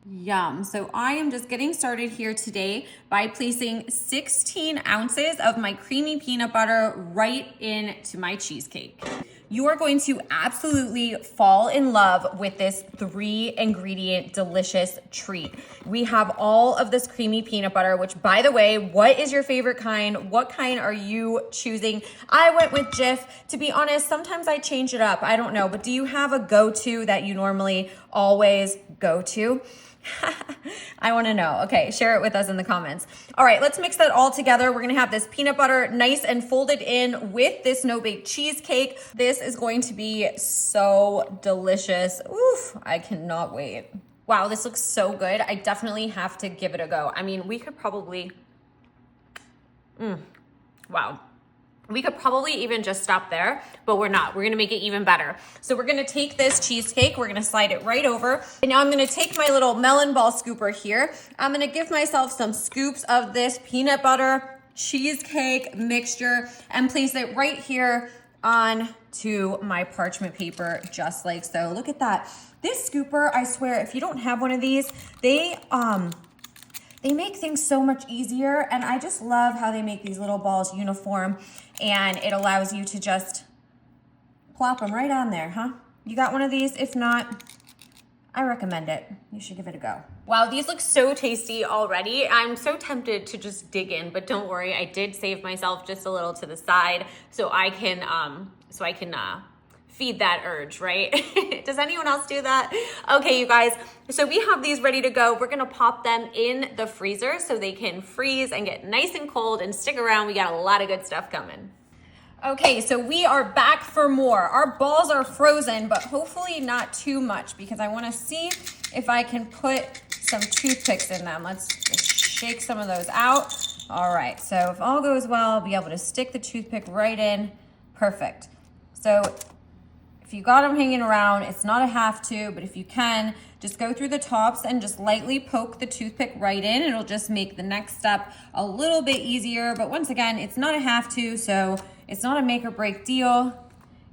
Yum. So I am just getting started here today by placing 16 ounces of my creamy peanut butter right into my cheesecake. You are going to absolutely fall in love with this 3-ingredient delicious treat. We have all of this creamy peanut butter, which, by the way, what is your favorite kind? What kind are you choosing? I went with Jif. To be honest, sometimes I change it up. I don't know, but do you have a go-to that you normally always go to? I want to know. Okay, share it with us in the comments. All right, let's mix that all together. We're going to have this peanut butter nice and folded in with this no-bake cheesecake. This is going to be so delicious. Oof, I cannot wait. Wow, this looks so good. I definitely have to give it a go. I mean, we could probably, wow. We could probably even just stop there, but we're not. We're gonna make it even better. So we're gonna take this cheesecake, we're gonna slide it right over. And now I'm gonna take my little melon ball scooper here. I'm gonna give myself some scoops of this peanut butter cheesecake mixture and place it right here onto my parchment paper, just like so. Look at that. This scooper, I swear, if you don't have one of these, they make things so much easier, and I just love how they make these little balls uniform, and it allows you to just plop them right on there, huh? You got one of these? If not, I recommend it. You should give it a go. Wow, these look so tasty already. I'm so tempted to just dig in, but don't worry, I did save myself just a little to the side so I can feed that urge, right? Does anyone else do that? Okay, you guys, so we have these ready to go. We're gonna pop them in the freezer so they can freeze and get nice and cold and stick around. We got a lot of good stuff coming. Okay, so we are back for more. Our balls are frozen, but hopefully not too much because I wanna see if I can put some toothpicks in them. Let's just shake some of those out. All right, so if all goes well, I'll be able to stick the toothpick right in. Perfect. So if you got them hanging around, it's not a have to, but if you can, just go through the tops and just lightly poke the toothpick right in. It'll just make the next step a little bit easier. But once again, it's not a have to, so it's not a make or break deal.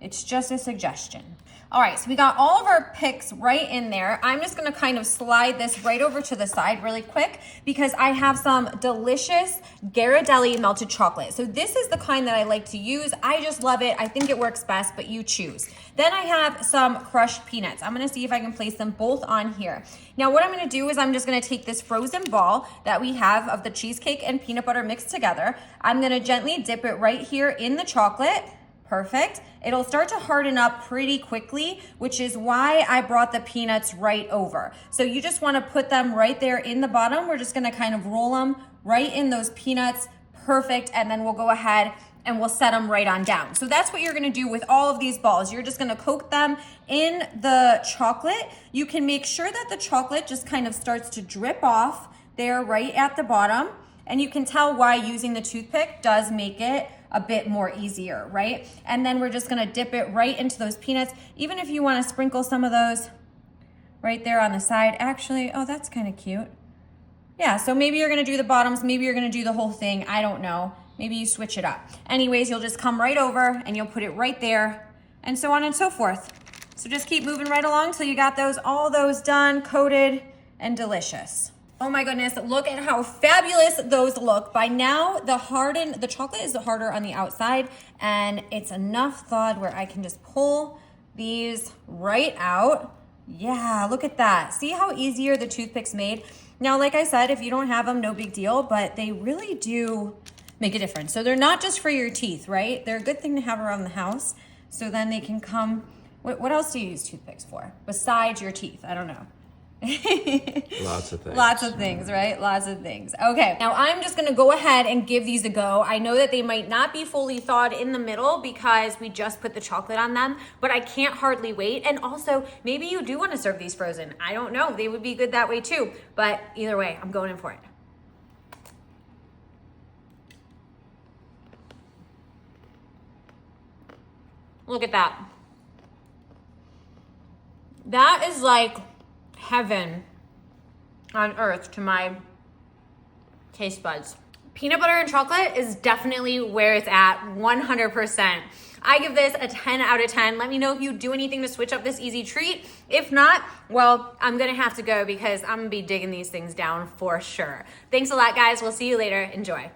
It's just a suggestion. All right, so we got all of our picks right in there. I'm just gonna kind of slide this right over to the side really quick because I have some delicious Ghirardelli melted chocolate. So this is the kind that I like to use. I just love it. I think it works best, but you choose. Then I have some crushed peanuts. I'm gonna see if I can place them both on here. Now what I'm gonna do is I'm just gonna take this frozen ball that we have of the cheesecake and peanut butter mixed together. I'm gonna gently dip it right here in the chocolate. Perfect. It'll start to harden up pretty quickly, which is why I brought the peanuts right over. So you just want to put them right there in the bottom. We're just going to kind of roll them right in those peanuts. Perfect. And then we'll go ahead and we'll set them right on down. So that's what you're going to do with all of these balls. You're just going to coat them in the chocolate. You can make sure that the chocolate just kind of starts to drip off there right at the bottom. And you can tell why using the toothpick does make it a bit more easier, right? And then we're just gonna dip it right into those peanuts. Even if you wanna sprinkle some of those right there on the side. Actually, oh, that's kind of cute. Yeah, so maybe you're gonna do the bottoms, maybe you're gonna do the whole thing, I don't know. Maybe you switch it up. Anyways, you'll just come right over and you'll put it right there and so on and so forth. So just keep moving right along till you got all those done, coated, and delicious. Oh my goodness, look at how fabulous those look. By now, the chocolate is harder on the outside and it's enough thawed where I can just pull these right out. Yeah, look at that. See how easier the toothpicks made? Now, like I said, if you don't have them, no big deal, but they really do make a difference. So they're not just for your teeth, right? They're a good thing to have around the house. So then they can come, what else do you use toothpicks for? Besides your teeth, I don't know. Lots of things. Lots of things, right? Lots of things. Okay, now I'm just gonna go ahead and give these a go. I know that they might not be fully thawed in the middle because we just put the chocolate on them, but I can't hardly wait. And also, maybe you do wanna serve these frozen. I don't know, they would be good that way too. But either way, I'm going in for it. Look at that. That is like heaven on earth to my taste buds. Peanut butter and chocolate is definitely where it's at, 100%. I give this a 10 out of 10. Let me know if you do anything to switch up this easy treat. If not, well, I'm gonna have to go because I'm gonna be digging these things down for sure. Thanks a lot, guys. We'll see you later. Enjoy.